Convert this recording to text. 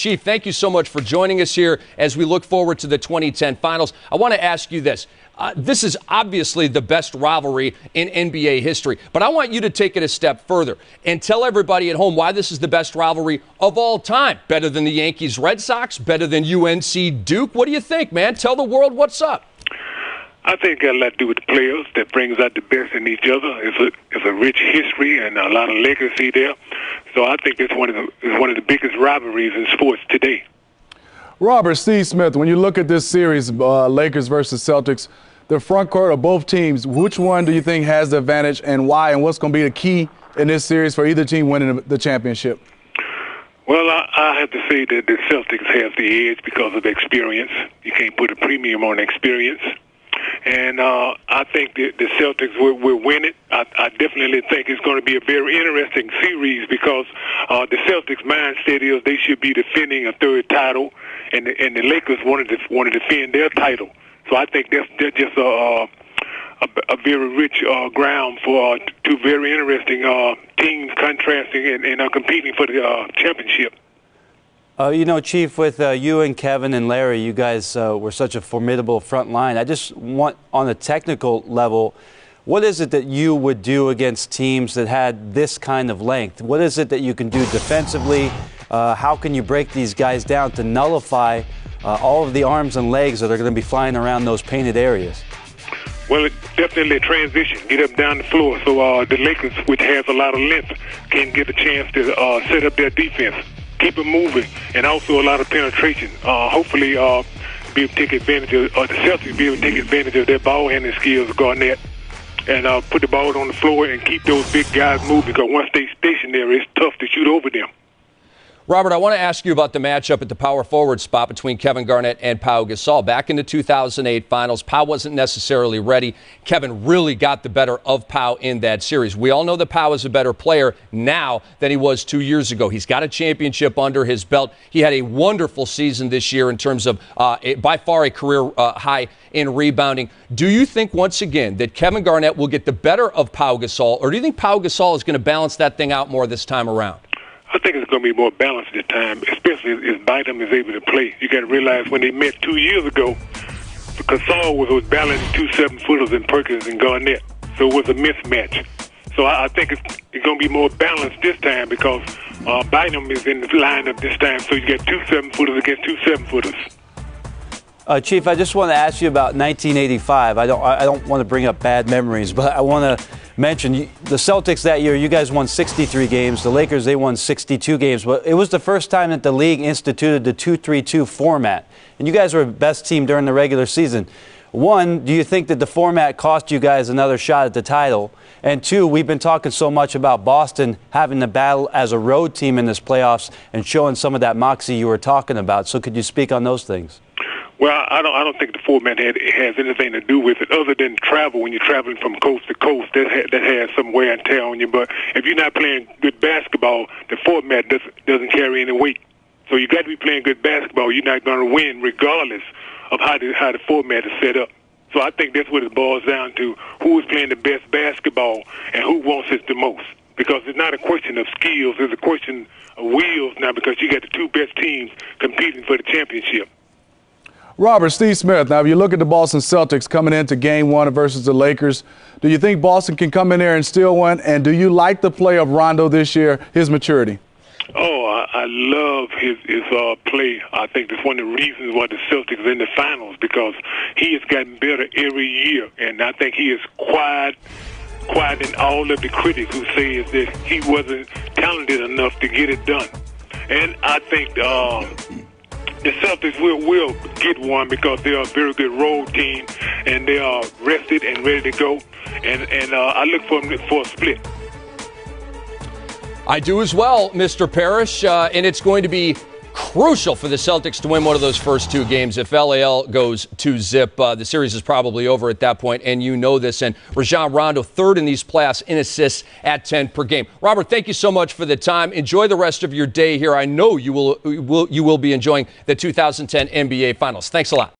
Chief, thank you so much for joining us here as we look forward to the 2010 finals. I want to ask you this. This is obviously the best rivalry in NBA history, but I want you to take it a step further and tell everybody at home why this is the best rivalry of all time. Better than the Yankees-Red Sox? Better than UNC-Duke? What do you think, man? Tell the world what's up. I think it got a lot to do with the players that brings out the best in each other. It's a rich history and a lot of legacy there. So I think it's one of the biggest rivalries in sports today. Robert, Steve Smith, when you look at this series, Lakers versus Celtics, the front court of both teams, which one do you think has the advantage and why, and what's going to be the key in this series for either team winning the championship? Well, I have to say that the Celtics have the edge because of experience. You can't put a premium on experience. And I think the Celtics will win it. I definitely think it's going to be a very interesting series because the Celtics' mindset is they should be defending a third title, and the Lakers want to defend their title. So I think that's just a very rich ground for two very interesting teams contrasting and competing for the championship. You know, Chief, with you and Kevin and Larry, you guys were such a formidable front line. I just want, on a technical level, what is it that you would do against teams that had this kind of length? What is it that you can do defensively? How can you break these guys down to nullify all of the arms and legs that are going to be flying around those painted areas? Well, it's definitely a transition. Get up down the floor so the Lakers, which has a lot of length, can get a chance to set up their defense. Keep it moving, and also a lot of penetration. Hopefully, be able to take advantage of the Celtics. Be able to take advantage of their ball handling skills, Garnett, and put the ball on the floor and keep those big guys moving. Because once they stationary, it's tough to shoot over them. Robert, I want to ask you about the matchup at the power forward spot between Kevin Garnett and Pau Gasol. Back in the 2008 finals, Pau wasn't necessarily ready. Kevin really got the better of Pau in that series. We all know that Pau is a better player now than he was 2 years ago. He's got a championship under his belt. He had a wonderful season this year in terms of by far a career high in rebounding. Do you think once again that Kevin Garnett will get the better of Pau Gasol, or do you think Pau Gasol is going to balance that thing out more this time around? I think it's going to be more balanced this time, especially if Bynum is able to play. You got to realize when they met 2 years ago, Gasol was balancing 2 7-footers in Perkins and Garnett, so it was a mismatch. So I think it's going to be more balanced this time because Bynum is in the lineup this time, so you got 2 7-footers against 2 7-footers. Chief, I just want to ask you about 1985. I don't want to bring up bad memories, but I want to mention the Celtics that year. You guys won 63 games. The Lakers, they won 62 games. But it was the first time that the league instituted the 2-3-2 format. And you guys were the best team during the regular season. One, do you think that the format cost you guys another shot at the title? And two, we've been talking so much about Boston having the battle as a road team in this playoffs and showing some of that moxie you were talking about. So could you speak on those things? Well, I don't think the format has anything to do with it other than travel. When you're traveling from coast to coast, that has some wear and tear on you. But if you're not playing good basketball, the format doesn't carry any weight. So you got to be playing good basketball. You're not going to win regardless of how the format is set up. So I think that's what it boils down to: who is playing the best basketball and who wants it the most. Because it's not a question of skills; it's a question of wheels now. Because you got the two best teams competing for the championship. Robert, Steve Smith, now if you look at the Boston Celtics coming into Game 1 versus the Lakers, do you think Boston can come in there and still win? And do you like the play of Rondo this year, his maturity? Oh, I love his play. I think that's one of the reasons why the Celtics are in the finals, because he has gotten better every year. And I think he is quiet than all of the critics who say that he wasn't talented enough to get it done. And I think the Celtics will get one because they are a very good road team and they are rested and ready to go. And I look for them for a split. I do as well, Mr. Parish, and it's going to be crucial for the Celtics to win one of those first two games. If LAL goes 2-0, the series is probably over at that point, and you know this. And Rajon Rondo, third in these playoffs in assists at 10 per game. Robert, thank you so much for the time. Enjoy the rest of your day here. I know you will be enjoying the 2010 NBA Finals. Thanks a lot.